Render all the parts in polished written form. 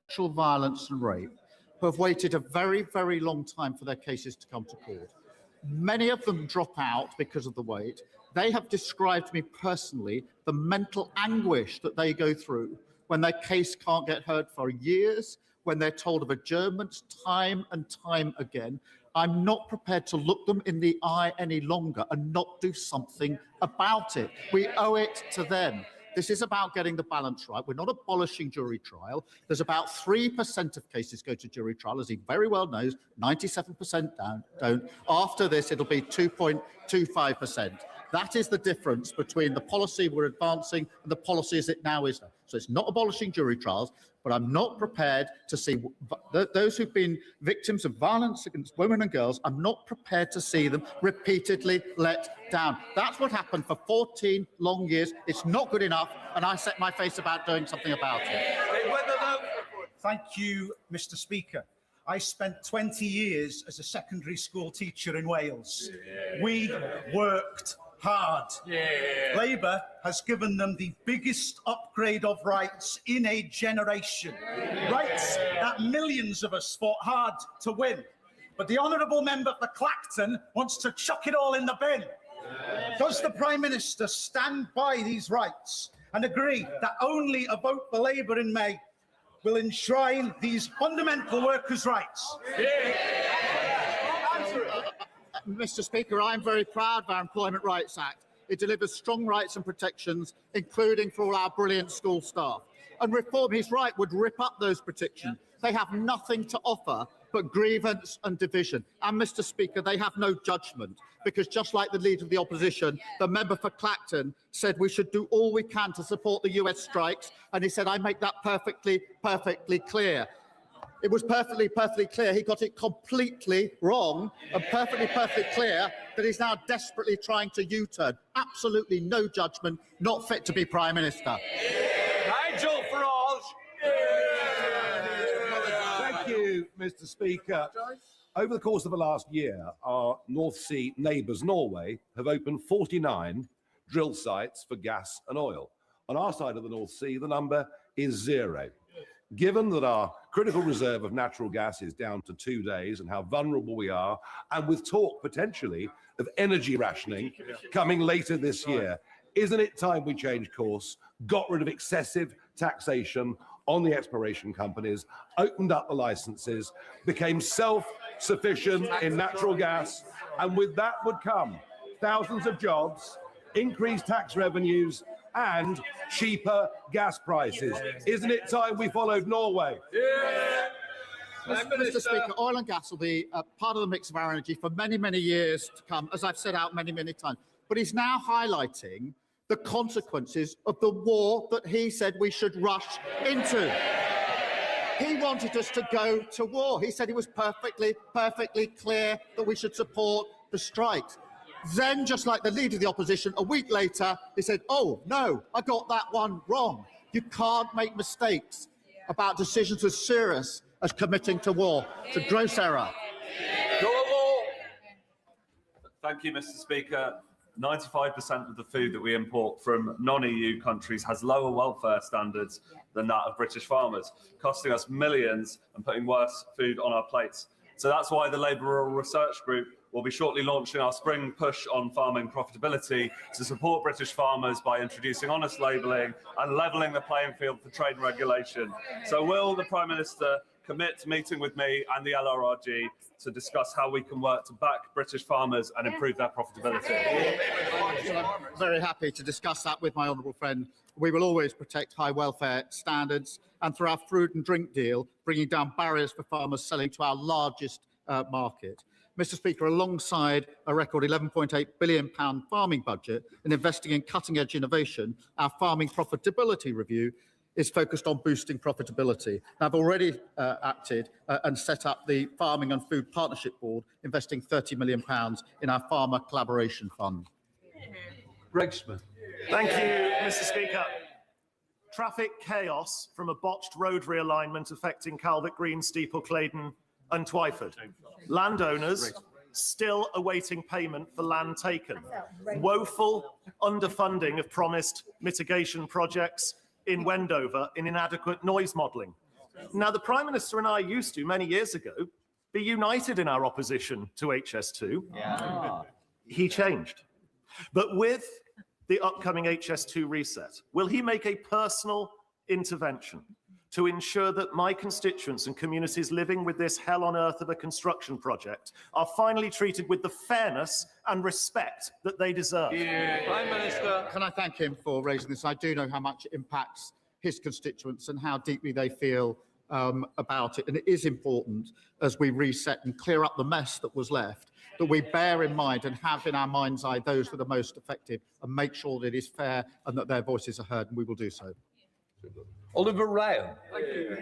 sexual violence and rape who have waited a very, very long time for their cases to come to court. Many of them drop out because of the wait. They have described to me personally the mental anguish that they go through when their case can't get heard for years, when they're told of adjournments time and time again. I'm not prepared to look them in the eye any longer and not do something about it. We owe it to them. This is about getting the balance right. We're not abolishing jury trial. There's about 3% of cases go to jury trial, as he very well knows. 97% don't. After this, it'll be 2.25%. That is the difference between the policy we're advancing and the policy as it now is. So it's not abolishing jury trials, but I'm not prepared to see those who've been victims of violence against women and girls, I'm not prepared to see them repeatedly let down. That's what happened for 14 long years. It's not good enough, and I set my face about doing something about it. Thank you, Mr. Speaker. I spent 20 years as a secondary school teacher in Wales. We worked hard. Labour has given them the biggest upgrade of rights in a generation. Rights that millions of us fought hard to win. But the honourable member for Clacton wants to chuck it all in the bin. Does the Prime Minister stand by these rights and agree that only a vote for Labour in May will enshrine these fundamental workers' rights? Mr. Speaker, I'm very proud of our Employment Rights Act. It delivers strong rights and protections, including for all our brilliant school staff. And reform, he's right, would rip up those protections. They have nothing to offer but grievance and division. And, Mr. Speaker, they have no judgment, because just like the Leader of the Opposition, the member for Clacton said we should do all we can to support the US strikes, and he said, I make that perfectly clear. It was perfectly clear. He got it completely wrong, and perfectly clear that he's now desperately trying to U-turn. Absolutely no judgment, not fit to be Prime Minister. Nigel Farage. Thank you, Mr. Speaker. Over the course of the last year, our North Sea neighbours, Norway, have opened 49 drill sites for gas and oil. On our side of the North Sea, the number is 0. Given that our critical reserve of natural gas is down to 2 days and how vulnerable we are, and with talk potentially of energy rationing coming later this year, isn't it time we change course, got rid of excessive taxation on the exploration companies, opened up the licenses, became self-sufficient in natural gas, and with that would come thousands of jobs, increased tax revenues, and cheaper gas prices? Isn't it time we followed Norway? Mr. Speaker, oil and gas will be part of the mix of our energy for many, many years to come, as I've set out many, many times. But he's now highlighting the consequences of the war that he said we should rush into. He wanted us to go to war. He said it was perfectly clear that we should support the strikes. Then, just like the Leader of the Opposition, a week later, he said, oh, no, I got that one wrong. You can't make mistakes about decisions as serious as committing to war. It's a gross error. Thank you, Mr. Speaker. 95% of the food that we import from non-EU countries has lower welfare standards than that of British farmers, costing us millions and putting worse food on our plates. So that's why the Labour Rural Research Group will be shortly launching our spring push on farming profitability to support British farmers by introducing honest labelling and levelling the playing field for trade and regulation. So will the Prime Minister commit to meeting with me and the LRRG to discuss how we can work to back British farmers and improve their profitability? I'm very happy to discuss that with my honourable friend. We will always protect high welfare standards, and through our food and drink deal, bringing down barriers for farmers selling to our largest market. Mr. Speaker, alongside a record £11.8 billion farming budget and investing in cutting-edge innovation, our farming profitability review is focused on boosting profitability. I've already acted and set up the Farming and Food Partnership Board, investing £30 million in our Farmer Collaboration Fund. Greg Smith. Thank you, Mr. Speaker. Traffic chaos from a botched road realignment affecting Calvert Green, Steeple, Claydon and Twyford. Landowners still awaiting payment for land taken. Woeful underfunding of promised mitigation projects in Wendover in inadequate noise modelling. Now, the Prime Minister and I used to, many years ago, be united in our opposition to HS2. Yeah. He changed. But with the upcoming HS2 reset, will he make a personal intervention to ensure that my constituents and communities living with this hell on earth of a construction project are finally treated with the fairness and respect that they deserve? Prime Minister. Can I thank him for raising this? I do know how much it impacts his constituents and how deeply they feel about it. And it is important, as we reset and clear up the mess that was left, that we bear in mind and have in our mind's eye those that are most affected and make sure that it is fair and that their voices are heard, and we will do so. Oliver Ryan.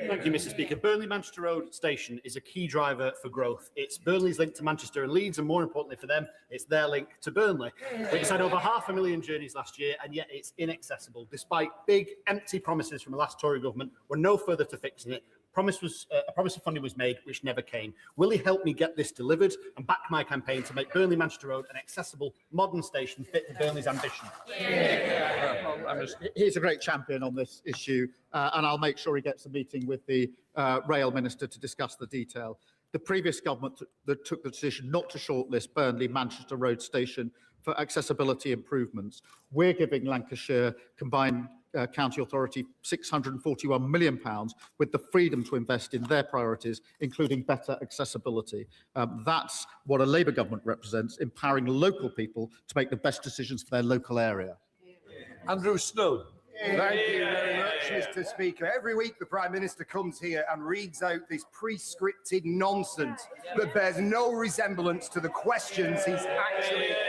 Thank you, Mr. Speaker. Burnley-Manchester Road Station is a key driver for growth. It's Burnley's link to Manchester and Leeds, and more importantly for them, it's their link to Burnley. It's had over 500,000 journeys last year, and yet it's inaccessible. Despite big, empty promises from the last Tory government, we're no further to fixing it. A promise of funding was made, which never came. Will he help me get this delivered and back my campaign to make Burnley-Manchester Road an accessible, modern station fit for Burnley's ambition? He's a great champion on this issue, and I'll make sure he gets a meeting with the rail minister to discuss the detail. The previous government that took the decision not to shortlist Burnley-Manchester Road Station for accessibility improvements. We're giving Lancashire Combined County Authority £641 million with the freedom to invest in their priorities, including better accessibility. That's what a Labour government represents, empowering local people to make the best decisions for their local area. Andrew Snow. Thank you very much, Mr. Speaker. Every week the Prime Minister comes here and reads out this pre-scripted nonsense that bears no resemblance to the questions he's actually asked.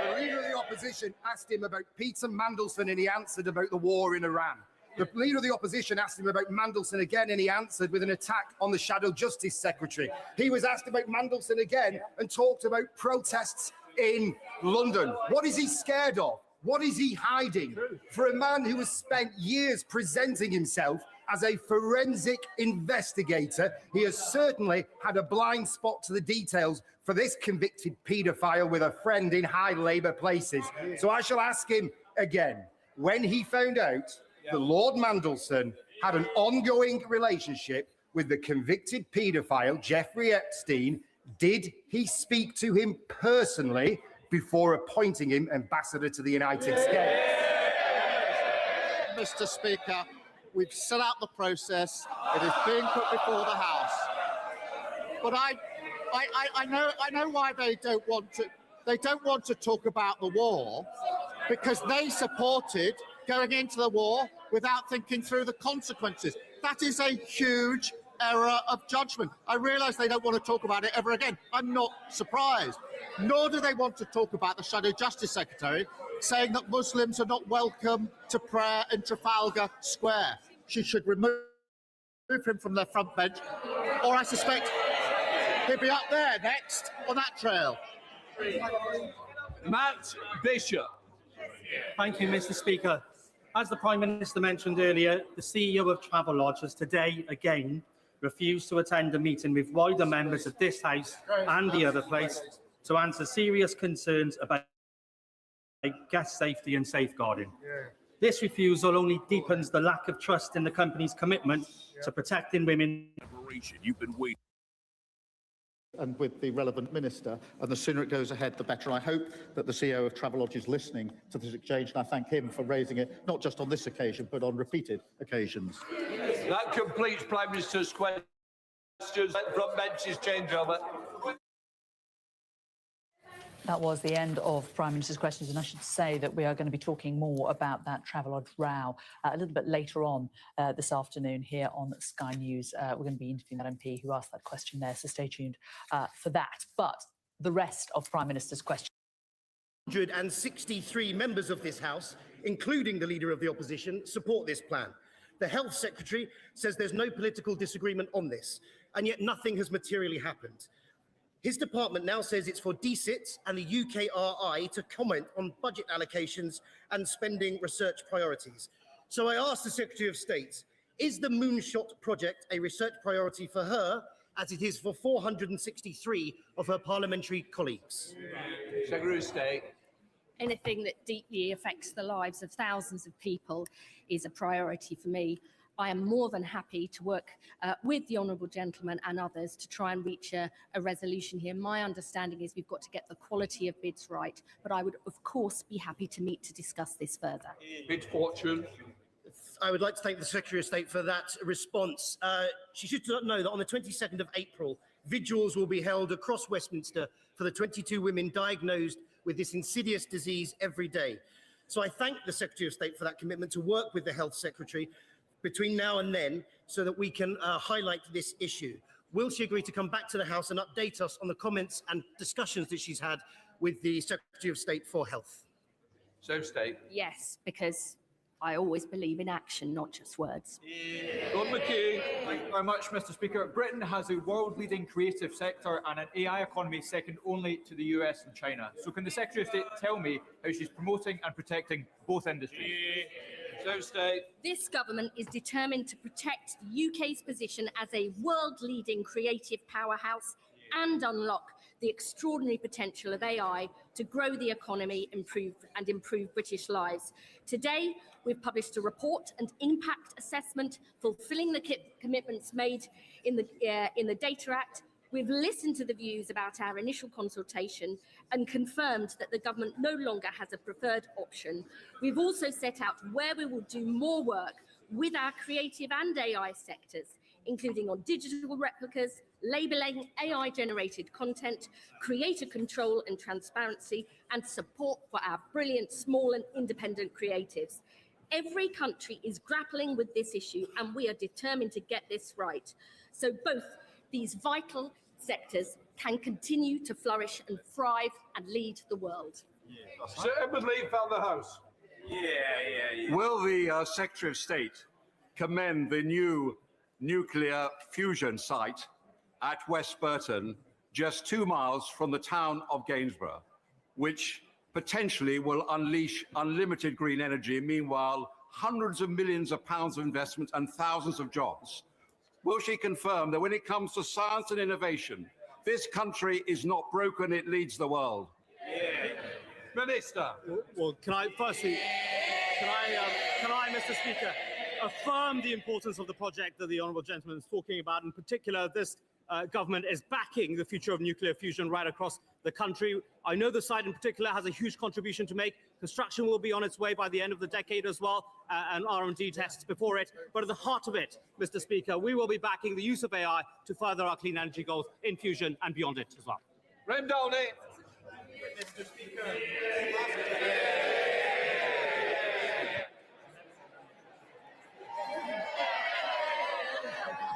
The Leader of the Opposition asked him about Peter Mandelson and he answered about the war in Iran. The Leader of the Opposition asked him about Mandelson again and he answered with an attack on the Shadow Justice Secretary. He was asked about Mandelson again and talked about protests in London. What is he scared of? What is he hiding? For a man who has spent years presenting himself as a forensic investigator, he has certainly had a blind spot to the details for this convicted paedophile with a friend in high Labour places. So I shall ask him again, when he found out that Lord Mandelson had an ongoing relationship with the convicted paedophile, Jeffrey Epstein, did he speak to him personally before appointing him ambassador to the United States? Mr. Speaker, we've set out the process. It is being put before the House. But I know why they don't want to. They don't want to talk about the war because they supported going into the war without thinking through the consequences. That is a huge error of judgment. I realise they don't want to talk about it ever again. I'm not surprised. Nor do they want to talk about the Shadow Justice Secretary saying that Muslims are not welcome to prayer in Trafalgar Square. She should remove him from their front bench, or I suspect he'll be up there next on that trail. Matt Bishop. Thank you, Mr. Speaker. As the Prime Minister mentioned earlier, the CEO of Travelodge has today again refused to attend a meeting with wider members of this House and the other place to answer serious concerns about guest safety and safeguarding. This refusal only deepens the lack of trust in the company's commitment to protecting women. You've been waiting. And with the relevant minister, and the sooner it goes ahead, the better. I hope that the CEO of Travelodge is listening to this exchange, and I thank him for raising it, not just on this occasion, but on repeated occasions. That completes Prime Minister's questions. Front benches change over. That was the end of Prime Minister's questions, and I should say that we are going to be talking more about that Travelodge row a little bit later on this afternoon here on Sky News. We're going to be interviewing that MP who asked that question there, so stay tuned for that. But the rest of Prime Minister's questions. 163 members of this House, including the Leader of the Opposition, support this plan. The Health Secretary says there's no political disagreement on this, and yet nothing has materially happened. His department now says it's for DCIT and the UKRI to comment on budget allocations and spending research priorities. So I asked the Secretary of State, is the Moonshot project a research priority for her, as it is for 463 of her parliamentary colleagues? Secretary of State. Anything that deeply affects the lives of thousands of people is a priority for me. I am more than happy to work with the honourable gentleman and others to try and reach a resolution here. My understanding is we've got to get the quality of bids right, but I would, of course, be happy to meet to discuss this further. Bid fortune. I would like to thank the Secretary of State for that response. She should know that on the 22nd of April, vigils will be held across Westminster for the 22 women diagnosed with this insidious disease every day. So I thank the Secretary of State for that commitment to work with the Health Secretary between now and then so that we can highlight this issue. Will she agree to come back to the House and update us on the comments and discussions that she's had with the Secretary of State for Health? So State. Yes, because I always believe in action, not just words. Ron McKay. Thank you very much, Mr. Speaker. Britain has a world-leading creative sector and an AI economy second only to the US and China. So can the Secretary of State tell me how she's promoting and protecting both industries? So State. This government is determined to protect the UK's position as a world-leading creative powerhouse and unlock the extraordinary potential of AI to grow the economy, improve British lives. Today, we've published a report and impact assessment fulfilling the commitments made in the Data Act. We've listened to the views about our initial consultation and confirmed that the government no longer has a preferred option. We've also set out where we will do more work with our creative and AI sectors, including on digital replicas, labelling AI-generated content, creator control and transparency, and support for our brilliant small and independent creatives. Every country is grappling with this issue, and we are determined to get this right. So both these vital sectors can continue to flourish and thrive and lead the world. Sir Edward Lee found the House. Will the Secretary of State commend the new nuclear fusion site at West Burton, just 2 miles from the town of Gainsborough, which potentially will unleash unlimited green energy, meanwhile hundreds of millions of pounds of investment and thousands of jobs? Will she confirm that when it comes to science and innovation, this country is not broken, it leads the world? Minister. Well, can I, Mr. Speaker, affirm the importance of the project that the honourable gentleman is talking about? In particular, this government is backing the future of nuclear fusion right across the country. I know the site in particular has a huge contribution to make. Construction will be on its way by the end of the decade as well, and R&D tests before it. But at the heart of it, Mr. Speaker, we will be backing the use of AI to further our clean energy goals in fusion and beyond it as well. Rem Downey. Mr. Speaker.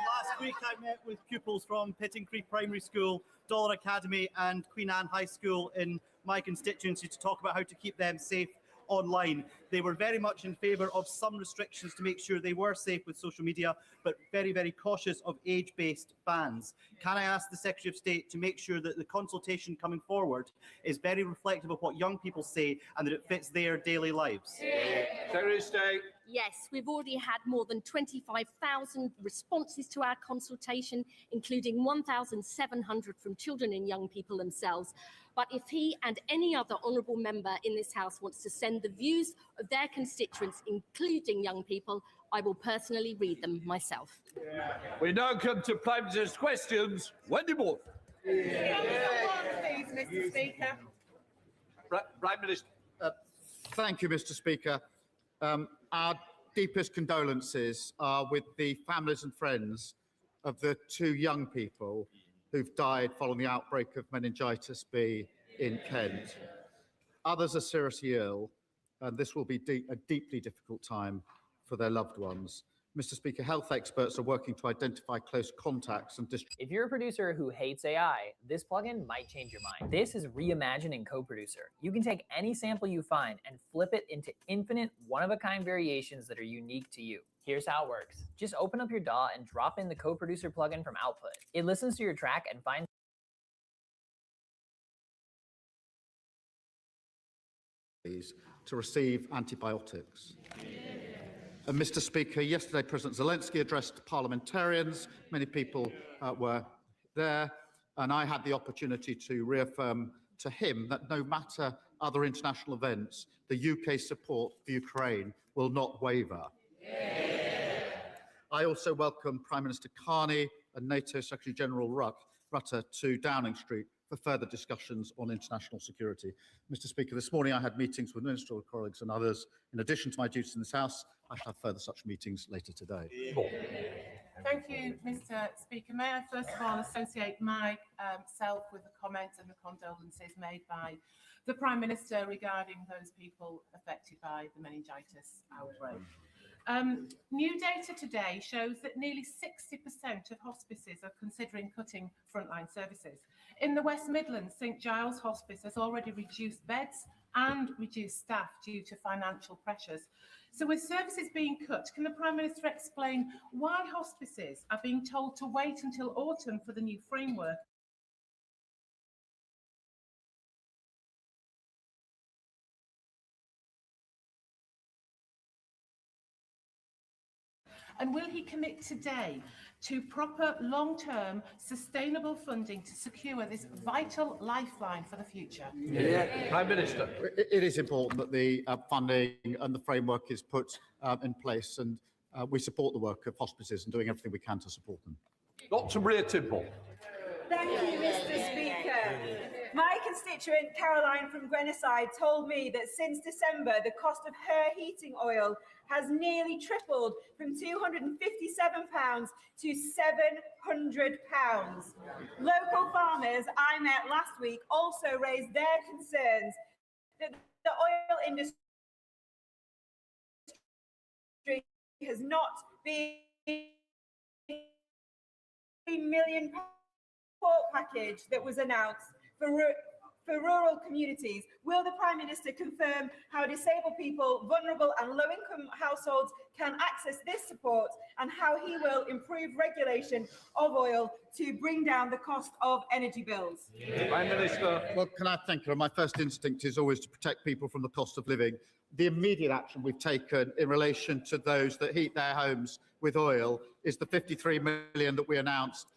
Last week I met with pupils from Pitting Creek Primary School, Dollar Academy and Queen Anne High School in my constituency to talk about how to keep them safe online. They were very much in favour of some restrictions to make sure they were safe with social media, but very, very cautious of age-based bans. Can I ask the Secretary of State to make sure that the consultation coming forward is very reflective of what young people say and that it fits their daily lives? Secretary of State. Yes, we've already had more than 25,000 responses to our consultation, including 1,700 from children and young people themselves. But if he and any other honourable member in this House wants to send the views of their constituents, including young people, I will personally read them myself. We now come to Prime Minister's questions. Wendy Moore. Please, Mr. Speaker. Prime Minister. Thank you, Mr. Speaker. Our deepest condolences are with the families and friends of the 2 young people who've died following the outbreak of meningitis B in Kent. Others are seriously ill, and this will be a deeply difficult time for their loved ones. Mr. Speaker, health experts are working to identify close contacts and If you're a producer who hates AI, this plugin might change your mind. This is Reimagining CoProducer. You can take any sample you find and flip it into infinite one-of-a-kind variations that are unique to you. Here's how it works. Just open up your DAW and drop in the CoProducer plugin from Output. It listens to your track and finds to receive antibiotics. And Mr. Speaker, yesterday President Zelensky addressed parliamentarians. Many people were there, and I had the opportunity to reaffirm to him that no matter other international events, the UK support for Ukraine will not waver. I also welcome Prime Minister Carney and NATO Secretary General Rutte to Downing Street for further discussions on international security. Mr. Speaker, this morning I had meetings with ministerial colleagues and others. In addition to my duties in this House, I shall have further such meetings later today. Thank you, Mr. Speaker. May I first of all associate myself with the comments and the condolences made by the Prime Minister regarding those people affected by the meningitis outbreak. New data today shows that nearly 60% of hospices are considering cutting frontline services. In the West Midlands, St Giles Hospice has already reduced beds and reduced staff due to financial pressures. So with services being cut, can the Prime Minister explain why hospices are being told to wait until autumn for the new framework? And will he commit today to proper long-term sustainable funding to secure this vital lifeline for the future? Prime Minister. It is important that the funding and the framework is put in place, and we support the work of hospices and doing everything we can to support them. Dr. Maria Timble. Thank you, Mr. Speaker. My constituent Caroline from Grenoside told me that since December, the cost of her heating oil has nearly tripled from £257 to £700. Local farmers I met last week also raised their concerns that the oil industry has not been £3 million support package that was announced for rural communities. Will the Prime Minister confirm how disabled people, vulnerable and low-income households can access this support, and how he will improve regulation of oil to bring down the cost of energy bills? Prime Minister. Well, can I thank you? My first instinct is always to protect people from the cost of living. The immediate action we've taken in relation to those that heat their homes with oil is the 53 million that we announced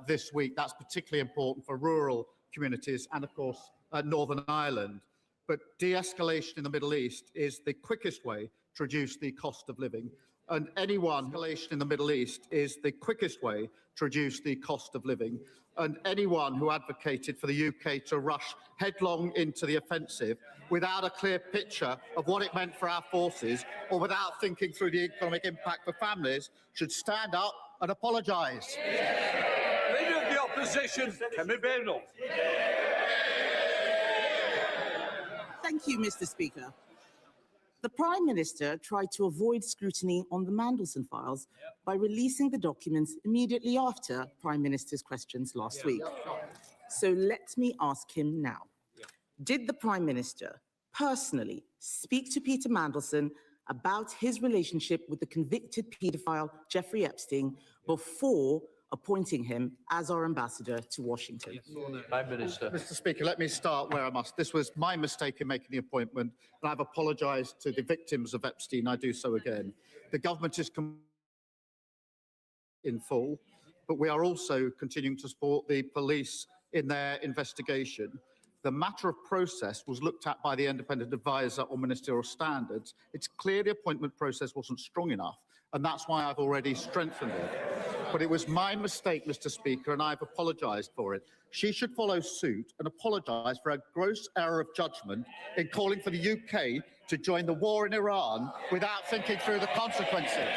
this week. That's particularly important for rural communities and, of course, Northern Ireland. But de-escalation in the Middle East is the quickest way to reduce the cost of living. And escalation in the Middle East is the quickest way to reduce the cost of living. And anyone who advocated for the UK to rush headlong into the offensive without a clear picture of what it meant for our forces, or without thinking through the economic impact for families, should stand up and apologise. Leader of the Opposition, Kemi Beno. Thank you, Mr. Speaker. The Prime Minister tried to avoid scrutiny on the Mandelson files by releasing the documents immediately after Prime Minister's questions last week. So let me ask him now. Did the Prime Minister personally speak to Peter Mandelson about his relationship with the convicted paedophile Jeffrey Epstein before appointing him as our ambassador to Washington? Prime Minister. Mr. Speaker, let me start where I must. This was my mistake in making the appointment, and I've apologised to the victims of Epstein. I do so again. The government is in full, but we are also continuing to support the police in their investigation. The matter of process was looked at by the independent advisor on ministerial standards. It's clear the appointment process wasn't strong enough, and that's why I've already strengthened it. But it was my mistake, Mr. Speaker, and I've apologised for it. She should follow suit and apologise for a gross error of judgment in calling for the UK to join the war in Iran without thinking through the consequences.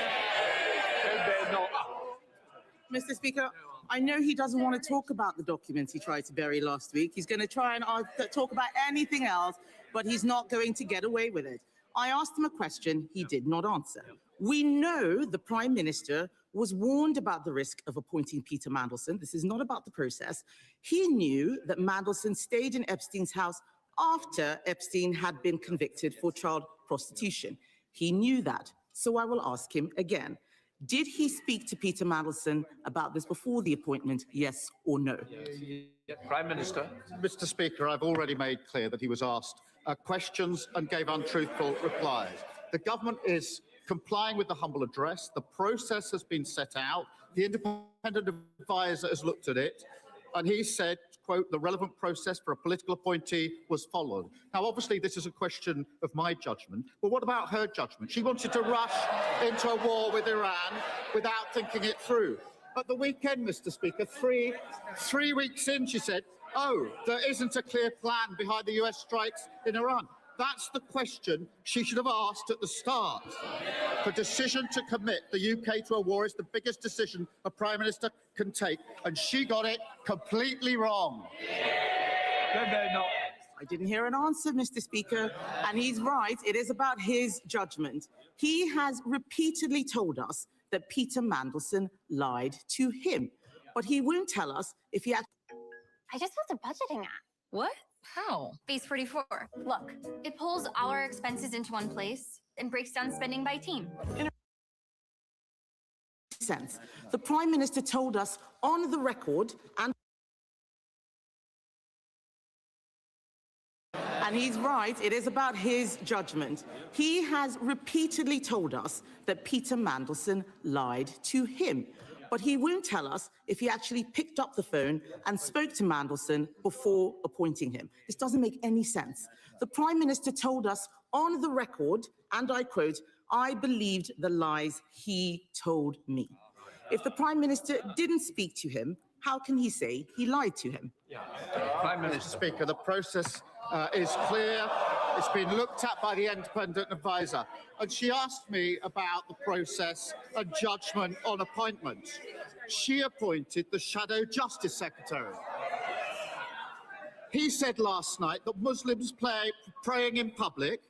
Mr. Speaker, I know he doesn't want to talk about the documents he tried to bury last week. He's going to try and talk about anything else, but he's not going to get away with it. I asked him a question he did not answer. We know the Prime Minister was warned about the risk of appointing Peter Mandelson. This is not about the process. He knew that Mandelson stayed in Epstein's house after Epstein had been convicted for child prostitution. He knew that. So I will ask him again. Did he speak to Peter Mandelson about this before the appointment, yes or no? Prime Minister. Mr. Speaker, I've already made clear that he was asked questions and gave untruthful replies. The government is complying with the humble address. The process has been set out. The independent advisor has looked at it, and he said quote, the relevant process for a political appointee was followed. Now, obviously, this is a question of my judgment, but what about her judgment? She wanted to rush into a war with Iran without thinking it through. At the weekend, Mr. Speaker, three weeks in, she said, oh, there isn't a clear plan behind the US strikes in Iran. That's the question she should have asked at the start. The decision to commit the UK to a war is the biggest decision a Prime Minister can take, and she got it completely wrong. I didn't hear an answer, Mr. Speaker, and he's right. It is about his judgment. He has repeatedly told us that Peter Mandelson lied to him, but he won't tell us if he actually... I just built a budgeting app. What? How? Base 44. Look, it pulls all our expenses into one place and breaks down spending by team. Sense. The Prime Minister told us on the record and he's right, it is about his judgment. He has repeatedly told us that Peter Mandelson lied to him, but he won't tell us if he actually picked up the phone and spoke to Mandelson before appointing him. This doesn't make any sense. The Prime Minister told us on the record, and I quote, I believed the lies he told me. If the Prime Minister didn't speak to him, how can he say he lied to him? Prime Minister, Speaker, the process is clear. It's been looked at by the independent advisor. And she asked me about the process and judgment on appointments. She appointed the Shadow Justice Secretary. He said last night that Muslims praying in public,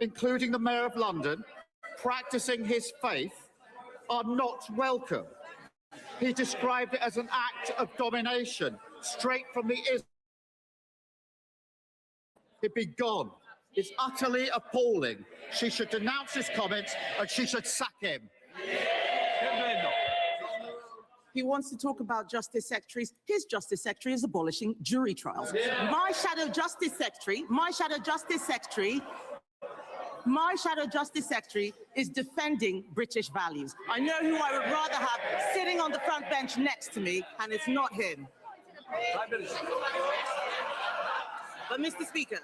including the Mayor of London, practicing his faith, are not welcome. He described it as an act of domination, straight from the Islam. He'd be gone. It's utterly appalling. She should denounce his comments and she should sack him. He wants to talk about justice secretaries. His justice secretary is abolishing jury trials. My shadow justice secretary is defending British values. I know who I would rather have sitting on the front bench next to me, and it's not him. But Mr. Speaker,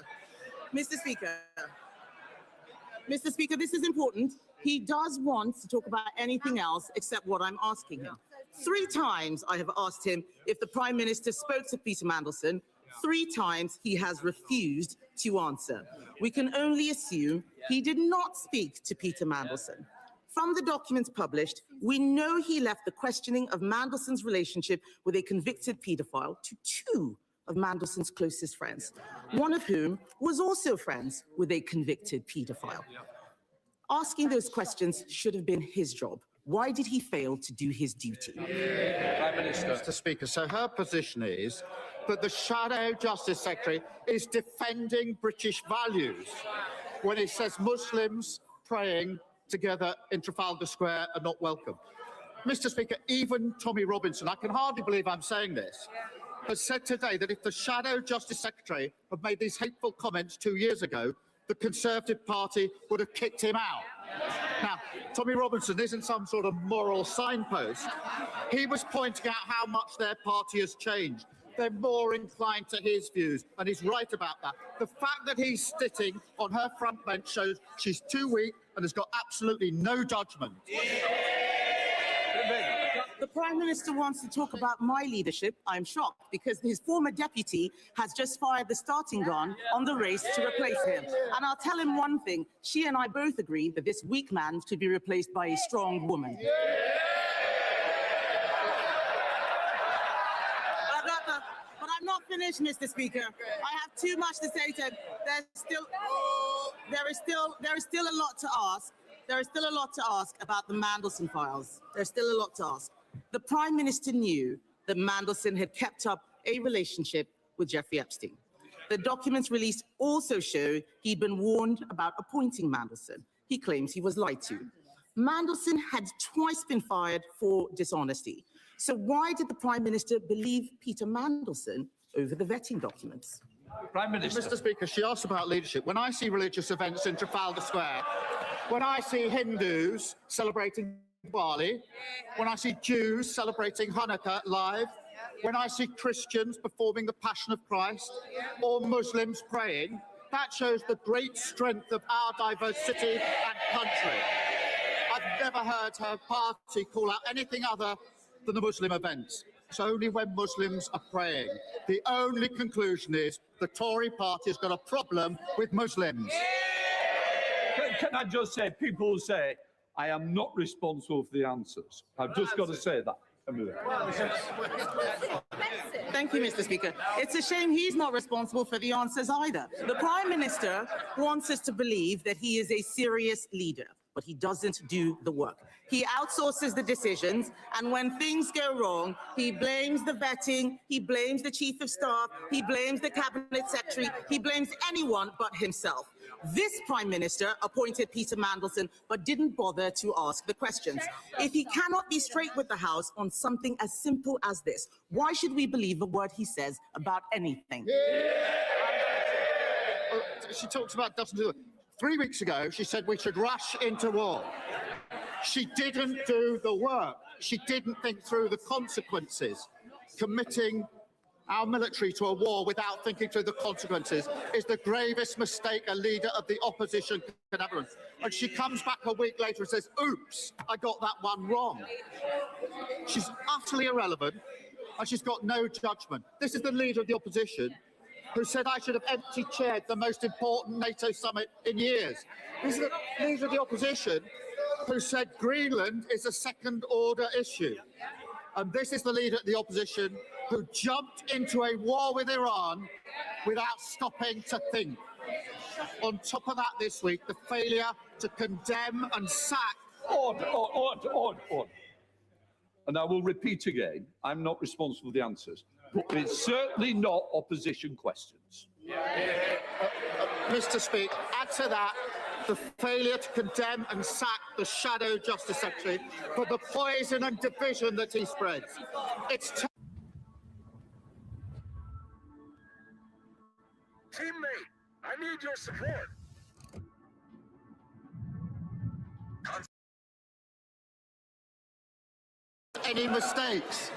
this is important. He does want to talk about anything else except what I'm asking him. 3 times I have asked him if the Prime Minister spoke to Peter Mandelson. 3 times he has refused to answer. We can only assume he did not speak to Peter Mandelson. From the documents published, we know he left the questioning of Mandelson's relationship with a convicted paedophile to 2 of Mandelson's closest friends, one of whom was also friends with a convicted paedophile. Asking those questions should have been his job. Why did he fail to do his duty? Prime Minister. Mr. Speaker, so her position is that the Shadow Justice Secretary is defending British values when he says Muslims praying together in Trafalgar Square are not welcome. Mr. Speaker, even Tommy Robinson, I can hardly believe I'm saying this, has said today that if the Shadow Justice Secretary had made these hateful comments 2 years ago, the Conservative Party would have kicked him out. Now, Tommy Robinson isn't some sort of moral signpost. He was pointing out how much their party has changed. They're more inclined to his views, and he's right about that. The fact that he's sitting on her front bench shows she's too weak and has got absolutely no judgment. The Prime Minister wants to talk about my leadership. I'm shocked because his former deputy has just fired the starting gun on the race to replace him. And I'll tell him one thing. She and I both agree that this weak man should be replaced by a strong woman. But I'm not finished, Mr. Speaker. I have too much to say to him. There is still a lot to ask. There is still a lot to ask about the Mandelson files. There's still a lot to ask. The Prime Minister knew that Mandelson had kept up a relationship with Jeffrey Epstein. The documents released also show he'd been warned about appointing Mandelson. He claims he was lied to. Mandelson had twice been fired for dishonesty. So why did the Prime Minister believe Peter Mandelson over the vetting documents? Prime Minister. Mr. Speaker, she asked about leadership. When I see religious events in Trafalgar Square, when I see Hindus celebrating Diwali, when I see Jews celebrating Hanukkah live, when I see Christians performing the Passion of Christ or Muslims praying, that shows the great strength of our diverse city and country. I've never heard her party call out anything other than the Muslim events. It's only when Muslims are praying. The only conclusion is the Tory party has got a problem with Muslims. Can I just say, people say, I am not responsible for the answers. I've just got to say that. Thank you, Mr. Speaker. It's a shame he's not responsible for the answers either. The Prime Minister wants us to believe that he is a serious leader, but he doesn't do the work. He outsources the decisions, and when things go wrong, he blames the vetting, he blames the Chief of Staff, he blames the Cabinet Secretary, he blames anyone but himself. This Prime Minister appointed Peter Mandelson, but didn't bother to ask the questions. If he cannot be straight with the House on something as simple as this, why should we believe a word he says about anything? She talks about doesn't do it. 3 weeks ago, she said we should rush into war. She didn't do the work. She didn't think through the consequences. Committing our military to a war without thinking through the consequences is the gravest mistake a leader of the opposition can ever do. And she comes back a week later and says, oops, I got that one wrong. She's utterly irrelevant and she's got no judgment. This is the leader of the opposition who said I should have empty-chaired the most important NATO summit in years. This is the leader of the opposition who said Greenland is a second-order issue. And this is the leader of the opposition who jumped into a war with Iran without stopping to think. On top of that this week, the failure to condemn and sack... Order. And I will repeat again, I'm not responsible for the answers. But it's certainly not opposition questions. Mr. Speaker, add to that the failure to condemn and sack the Shadow Justice Secretary for the poison and division that he spreads. It's Teammate, I need your support. Any mistakes?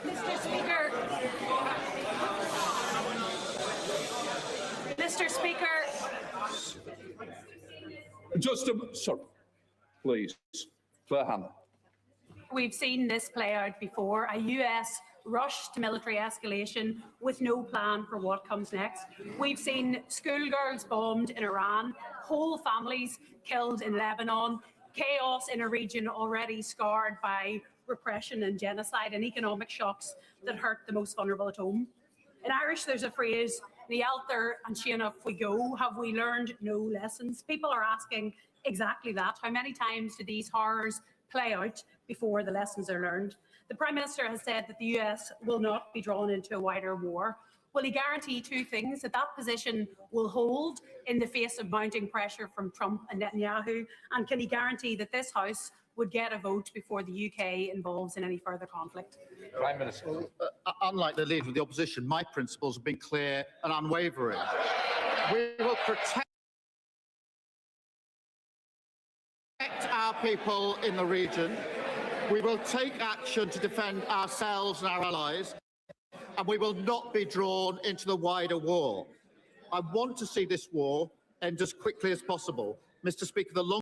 Mr. Speaker. Mr. Speaker. Sorry, please, Claire Hanna. We've seen this play out before, a US rush to military escalation with no plan for what comes next. We've seen schoolgirls bombed in Iran, whole families killed in Lebanon, chaos in a region already scarred by repression and genocide and economic shocks that hurt the most vulnerable at home. In Irish, there's a phrase, Nialter and Sheena we go, have we learned no lessons? People are asking exactly that. How many times do these horrors play out before the lessons are learned? The Prime Minister has said that the US will not be drawn into a wider war. Will he guarantee two things, that that position will hold in the face of mounting pressure from Trump and Netanyahu? And can he guarantee that this House would get a vote before the UK involves in any further conflict? Prime Minister. Unlike the leader of the opposition, my principles have been clear and unwavering. We will protect our people in the region. We will take action to defend ourselves and our allies, and we will not be drawn into the wider war. I want to see this war end as quickly as possible. Mr. Speaker, the